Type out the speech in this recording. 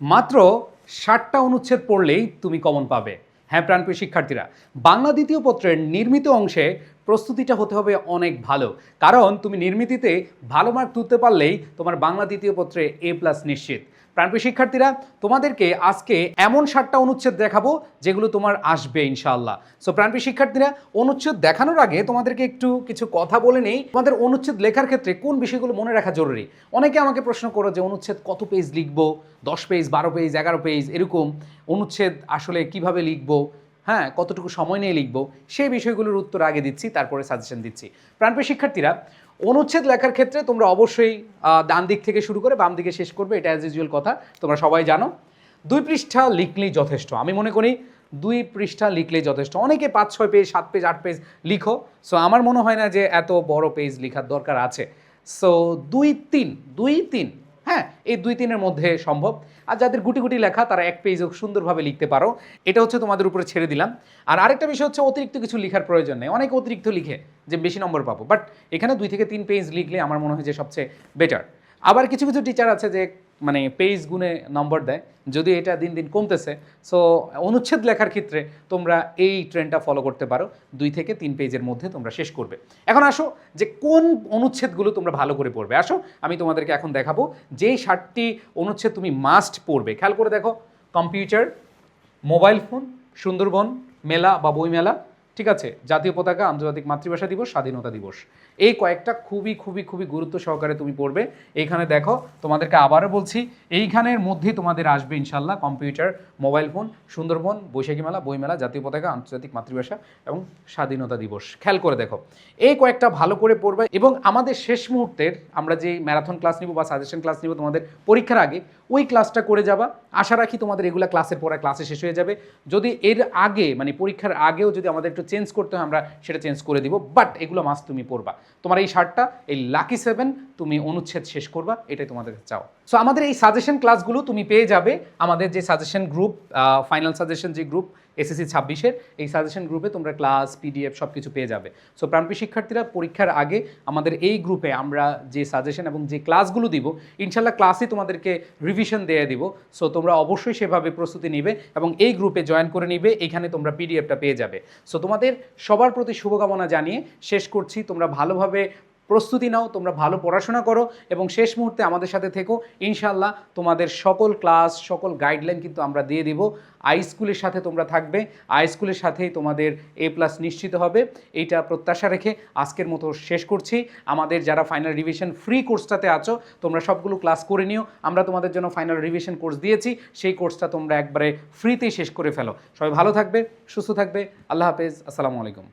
মাত্র 60টা অনুচ্ছেদ পড়লেই তুমি কমন পাবে। হ্যাঁ প্রাণপ্রিয় শিক্ষার্থীরা, বাংলা দ্বিতীয় পত্রের নির্মিত অংশে প্রস্তুতিটা হতে হবে অনেক ভালো, কারণ তুমি নির্মিতিতে ভালো মার্ক তুলতে পারলেই তোমার বাংলা দ্বিতীয় পত্রে A+ নিশ্চিত। প্রাণপ্রিয় শিক্ষার্থীরা, তোমাদেরকে আজকে এমন 60টা অনুচ্ছেদ দেখাবো যেগুলো তোমার আসবে ইনশাআল্লাহ। সো প্রাণপ্রিয় শিক্ষার্থীরা, অনুচ্ছেদ দেখানোর আগে তোমাদেরকে একটু কিছু কথা বলে নেই। তোমাদের অনুচ্ছেদ লেখার ক্ষেত্রে কোন বিষয়গুলো মনে রাখা জরুরি। অনেকে আমাকে প্রশ্ন করো যে অনুচ্ছেদ কত পেজ লিখবো, 10 পেজ, 12 পেজ, 11 পেজ, এরকম অনুচ্ছেদ আসলে কিভাবে লিখবো, হ্যাঁ কতটুকু সময় নিয়ে লিখবো, সেই বিষয়গুলোর উত্তর আগে দিচ্ছি, তারপরে সাজেশন দিচ্ছি। প্রাণপ্রিয় শিক্ষার্থীরা, অনুচ্ছেদ লেখার ক্ষেত্রে তোমরা অবশ্যই ডান দিক থেকে শুরু করে বাম দিকে শেষ করবে, এটা অ্যাজ ইউজুয়াল কথা, তোমরা সবাই জানো। 2 পৃষ্ঠা লিখলেই যথেষ্ট, আমি মনে করি 2 পৃষ্ঠা লিখলেই যথেষ্ট। অনেকে 5-6 পেজ, 7 পেজ, 8 পেজ লিখো। সো আমার মনে হয় না যে এত বড় পেজ লেখার দরকার আছে। সো 2-3, হ্যাঁ এই 2-3-এর মধ্যে সম্ভব। আর যাদের গুটি গুটি লেখা তারা 1 পেজও সুন্দরভাবে লিখতে পারো, এটা হচ্ছে তোমাদের উপরে ছেড়ে দিলাম। আর আরেকটা বিষয় হচ্ছে অতিরিক্ত কিছু লেখার প্রয়োজন নেই। অনেকে অতিরিক্ত লিখে যে বেশি নম্বর পাবো, বাট এখানে 2 থেকে 3 পেজ লিখলে আমার মনে হয় যে সবচেয়ে বেটার। আবার কিছু কিছু টিচার আছে যে মানে পেজ গুনে নম্বর দেয়, যদি এটা দিন দিন কমতেছে। সো অনুচ্ছেদ লেখার ক্ষেত্রে তোমরা এই ট্রেন্ডটা ফলো করতে পারো, 2 থেকে 3 পেজের মধ্যে তোমরা শেষ করবে। এখন আসো যে কোন অনুচ্ছেদগুলো তোমরা ভালো করে পড়বে। আসো আমি তোমাদেরকে এখন দেখাবো যেই 60টি অনুচ্ছেদ তুমি মাস্ট পড়বে। খেয়াল করে দেখো, কম্পিউটার, মোবাইল ফোন, সুন্দরবন, মেলা বা বইমেলা, ঠিক আছে, জাতীয় পতাকা, আন্তর্জাতিক মাতৃভাষা দিবস, স্বাধীনতা দিবস, এই কয়েকটা খুবই খুবই খুবই গুরুত্ব সহকারে তুমি পড়বে। এইখানে দেখো, তোমাদেরকে আবারও বলছি, এইখানের মধ্যেই তোমাদের আসবে ইনশাল্লাহ কম্পিউটার, মোবাইল ফোন, সুন্দরবন, বৈশাখী মেলা, বইমেলা, জাতীয় পতাকা, আন্তর্জাতিক মাতৃভাষা এবং স্বাধীনতা দিবস। খেয়াল করে দেখো, এই কয়েকটা ভালো করে পড়বে। এবং আমাদের শেষ মুহূর্তের আমরা যে ম্যারাথন ক্লাস নিব বা সাজেশন ক্লাস নিব তোমাদের পরীক্ষার আগে, ওই ক্লাসটা করে যাবা। আশা রাখি তোমাদের এগুলা ক্লাসের পরে ক্লাসে শেষ হয়ে যাবে। যদি এর আগে মানে পরীক্ষার আগেও যদি আমাদের একটু চেঞ্জ করতে হয়, আমরা সেটা চেঞ্জ করে দিব, বাট এগুলো মাস্ট তুমি পড়বা। তোমার এই 60টা, এই লাকি 7 তুমি অনুচ্ছেদ শেষ করবা, এটাই তোমাদের চাও। সো আমাদের এই সাজেশন ক্লাসগুলো তুমি পেয়ে যাবে আমাদের যে সাজেশন গ্রুপ, ফাইনাল সাজেশন যে গ্রুপ এসএসসি 26-এর, এই সাজেশন গ্রুপে তোমরা ক্লাস, পিডিএফ সব কিছু পেয়ে যাবে। সো প্রাণপ্রিয় শিক্ষার্থীরা, পরীক্ষার আগে আমাদের এই গ্রুপে আমরা যে সাজেশন এবং যে ক্লাসগুলো দিব, ইনশাল্লাহ ক্লাসই তোমাদেরকে রিভিশন দিয়ে দিব। সো তোমরা অবশ্যই সেভাবে প্রস্তুতি নিবে এবং এই গ্রুপে জয়েন করে নিবে, এখানে তোমরা পিডিএফটা পেয়ে যাবে। সো তোমাদের সবার প্রতি শুভকামনা জানিয়ে শেষ করছি। তোমরা ভালোভাবে প্রস্তুতি নাও, তোমরা ভালো পড়াশোনা করো এবং শেষ মুহূর্তে আমাদের সাথে থেকো। ইনশাল্লাহ তোমাদের সকল ক্লাস, সকল গাইডলাইন কিন্তু আমরা দিয়ে দিব। আই স্কুলের সাথে তোমরা থাকবে, আই স্কুলের সাথেই তোমাদের A+ নিশ্চিত হবে, এইটা প্রত্যাশা রেখে আজকের মতো শেষ করছি। আমাদের যারা ফাইনাল রিভিশন ফ্রি কোর্সটাতে আছো, তোমরা সবগুলো ক্লাস করে নিও। আমরা তোমাদের জন্য ফাইনাল রিভিশন কোর্স দিয়েছি, সেই কোর্সটা তোমরা একবারে ফ্রিতেই শেষ করে ফেলো। সবাই ভালো থাকবে, সুস্থ থাকবে। আল্লাহ হাফেজ, আসসালামু আলাইকুম।